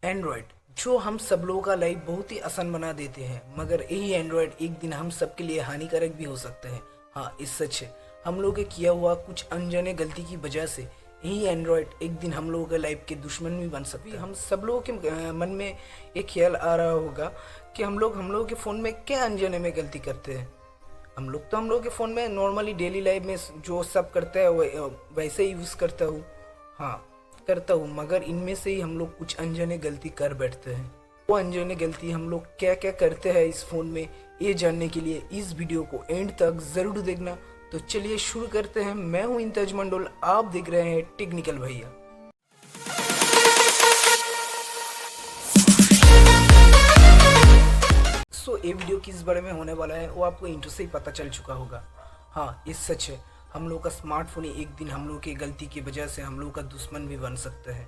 Android जो हम सब लोगों का लाइफ बहुत ही आसान बना देते हैं, मगर यही एंड्रॉयड एक दिन हम सबके लिए हानिकारक भी हो सकता है। हाँ, इस सच है। हम लोगों के किया हुआ कुछ अनजाने गलती की वजह से यही एंड्रॉयड एक दिन हम लोगों के लाइफ के दुश्मन भी बन सकते हैं। हम सब लोगों के मन में एक ख्याल आ रहा होगा कि हम लोगों के फ़ोन में क्या अनजाने में गलती करते हैं। हम लोग के फ़ोन में नॉर्मली डेली लाइफ में जो सब करते हैं वैसे ही यूज़ करता हूँ। हाँ, करता हूँ, मगर इनमें से ही हम लोग कुछ अनजाने गलती कर बैठते हैं। वो अनजाने गलती हम लोग क्या क्या करते हैं इस फ़ोन में, ये जानने के लिए इस वीडियो को एंड तक ज़रूर देखना। तो चलिए शुरू करते हैं। मैं हूँ इंताज मंडोल, आप देख रहे हैं टेक्निकल भैया। ये वीडियो किस बारे में होने वाला है वो आपको इंट्रो से ही पता चल चुका होगा। हाँ, ये सच है। हम लोग का स्मार्टफोन ही एक दिन हम लोग की गलती की वजह से हम लोग का दुश्मन भी बन सकता है।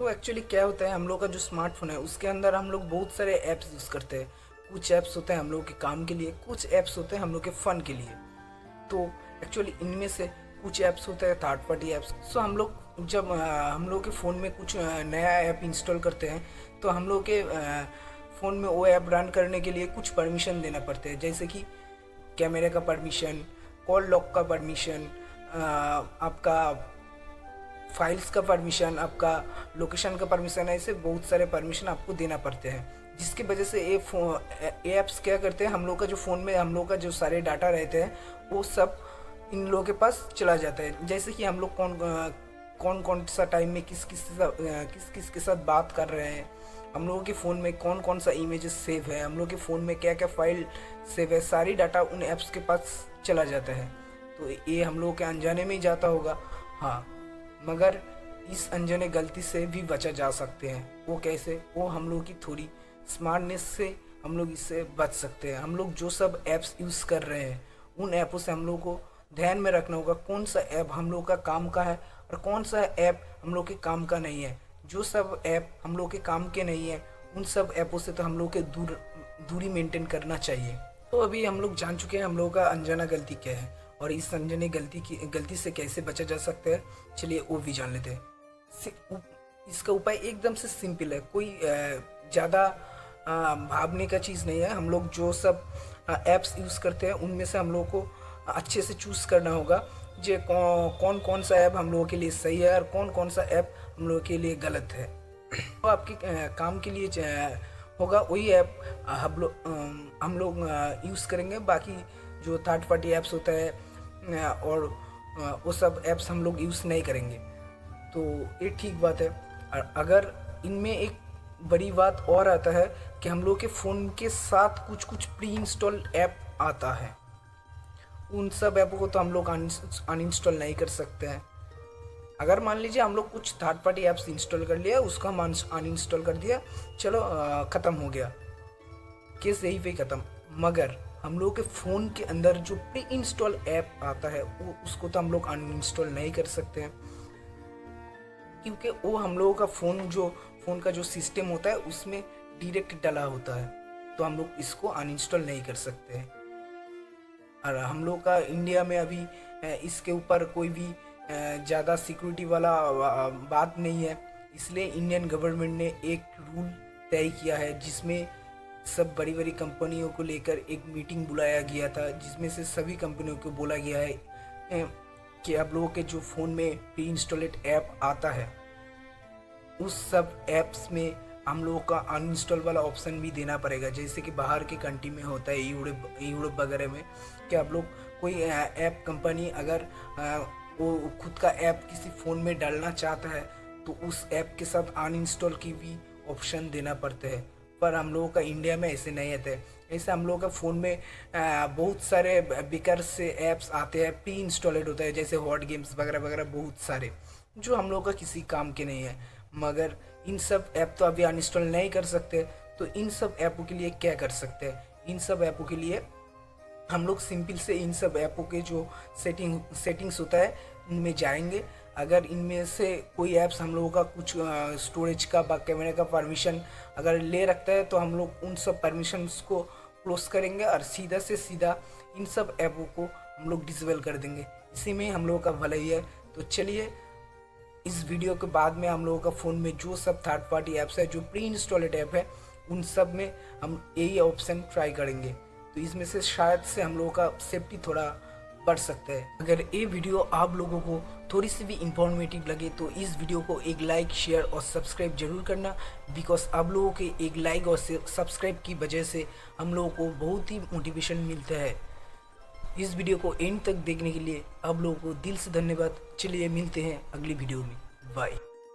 एक्चुअली क्या होता है, हम लोग का जो स्मार्टफोन है उसके अंदर हम लोग बहुत सारे ऐप्स यूज़ करते हैं। कुछ ऐप्स होते हैं हम लोग के काम के लिए, कुछ ऐप्स होते हैं हम लोग के फ़न के लिए। तो एक्चुअली इनमें से कुछ ऐप्स होते हैं थर्ड पार्टी ऐप्स। हम लोग जब हम लोग के फ़ोन में कुछ नया ऐप इंस्टॉल करते हैं तो हम लोग के फ़ोन में वो ऐप रन करने के लिए कुछ परमिशन देना पड़ते हैं, जैसे कि कैमरे का परमिशन, कॉल लॉक का परमिशन, आपका फाइल्स का परमिशन, आपका लोकेशन का परमिशन। ऐसे बहुत सारे परमिशन आपको देना पड़ते हैं, जिसकी वजह से ये ऐप्स क्या करते हैं, हम लोग का जो फ़ोन में हम लोग का जो सारे डाटा रहते हैं वो सब इन लोगों के पास चला जाता है। जैसे कि हम लोग कौन सा टाइम में किस किस के साथ बात कर रहे हैं, हम लोगों के फ़ोन में कौन कौन सा इमेजेस सेव है, हम लोग के फ़ोन में क्या क्या फाइल सेव है, सारी डाटा उन ऐप्स के पास चला जाता है। तो ये हम लोगों के अनजाने में ही जाता होगा। हाँ, मगर इस अनजाने गलती से भी बचा जा सकते हैं। वो कैसे? वो हम लोग की थोड़ी स्मार्टनेस से हम लोग इससे बच सकते हैं। हम लोग जो सब ऐप्स यूज़ कर रहे हैं उन ऐपों से हम लोग को ध्यान में रखना होगा कौन सा ऐप हम लोग का काम का है और कौन सा ऐप हम लोग के काम का नहीं है। जो सब ऐप हम लोग के काम के नहीं है उन सब ऐपों से तो हम लोग के दूरी मेंटेन करना चाहिए। तो अभी हम लोग जान चुके हैं हम लोगों का अनजाना गलती क्या है और इस अनजाने गलती से कैसे बचा जा सकता है। चलिए वो भी जान लेते हैं। इसका उपाय एकदम से सिंपल है, कोई ज़्यादा भावने का चीज़ नहीं है। हम लोग जो सब ऐप्स यूज़ करते हैं उनमें से हम लोग को अच्छे से चूज़ करना होगा जे कौन कौन सा ऐप हम लोगों के लिए सही है और कौन कौन सा ऐप हम लोगों के लिए गलत है। तो आपके काम के लिए होगा वही ऐप हम लोग यूज़ करेंगे। बाकी जो थर्ड पार्टी ऐप्स होता है और वो सब ऐप्स हम लोग यूज़ नहीं करेंगे। तो ये ठीक बात है। और अगर इनमें एक बड़ी बात और आता है कि हम लोग के फ़ोन के साथ कुछ कुछ प्री इंस्टॉल ऐप आता है, उन सब ऐपों को तो हम लोग अनइंस्टॉल नहीं कर सकते हैं। अगर मान लीजिए हम लोग कुछ थर्ड पार्टी ऐप्स इंस्टॉल कर लिया, उसका हम अनइंस्टॉल कर दिया, चलो ख़त्म हो गया, केस यही पे ख़त्म। मगर हम लोग के फ़ोन के अंदर जो प्री इंस्टॉल ऐप आता है उसको तो हम लोग अनइंस्टॉल नहीं कर सकते हैं, क्योंकि वो हम लोगों का फ़ोन का जो सिस्टम होता है उसमें डायरेक्ट डला होता है। तो हम लोग इसको अनइंस्टॉल नहीं कर सकते हैं। और हम लोग का इंडिया में अभी इसके ऊपर कोई भी ज़्यादा सिक्योरिटी वाला बात नहीं है, इसलिए इंडियन गवर्नमेंट ने एक रूल तय किया है जिसमें सब बड़ी बड़ी कंपनियों को लेकर एक मीटिंग बुलाया गया था, जिसमें से सभी कंपनियों को बोला गया है कि आप लोगों के जो फ़ोन में प्री इंस्टॉलेड ऐप आता है उस सब ऐप्स में हम लोगों का अनइंस्टॉल वाला ऑप्शन भी देना पड़ेगा। जैसे कि बाहर के कंट्री में होता है, यूरोप वगैरह में, कि आप लोग कोई ऐप कंपनी अगर वो खुद का ऐप किसी फ़ोन में डालना चाहता है तो उस ऐप के साथ अनइंस्टॉल की भी ऑप्शन देना पड़ता है। पर हम लोगों का इंडिया में ऐसे नहीं आते हैं। ऐसे हम लोगों का फ़ोन में बहुत सारे बेकार से ऐप्स आते हैं, प्री इंस्टॉलेड होता है, जैसे हॉट गेम्स वगैरह वगैरह बहुत सारे, जो हम लोगों का किसी काम के नहीं है। मगर इन सब ऐप तो अभी अनइंस्टॉल नहीं कर सकते। तो इन सब ऐपों के लिए क्या कर सकते हैं? इन सब ऐपों के लिए हम लोग सिंपल से इन सब ऐपों के जो सेटिंग्स होता है उनमें जाएंगे। अगर इनमें से कोई ऐप्स हम लोगों का कुछ स्टोरेज का कैमरे का परमिशन अगर ले रखता है तो हम लोग उन सब परमिशंस को क्लोज करेंगे और सीधा से सीधा इन सब ऐपों को हम लोग डिसेबल कर देंगे। इसी में हम लोगों का भलाई है। तो चलिए इस वीडियो के बाद में हम लोगों का फ़ोन में जो सब थर्ड पार्टी ऐप्स है, जो प्री इंस्टॉलेड ऐप है, उन सब में हम यही ऑप्शन ट्राई करेंगे। तो इसमें से शायद से हम लोगों का सेफ्टी थोड़ा बढ़ सकता है। अगर ये वीडियो आप लोगों को थोड़ी सी भी इंफॉर्मेटिव लगे तो इस वीडियो को एक लाइक, शेयर और सब्सक्राइब जरूर करना, बिकॉज आप लोगों के एक लाइक और सब्सक्राइब की वजह से हम लोगों को बहुत ही मोटिवेशन मिलता है। इस वीडियो को एंड तक देखने के लिए आप लोगों को दिल से धन्यवाद। चलिए मिलते हैं अगली वीडियो में। बाय।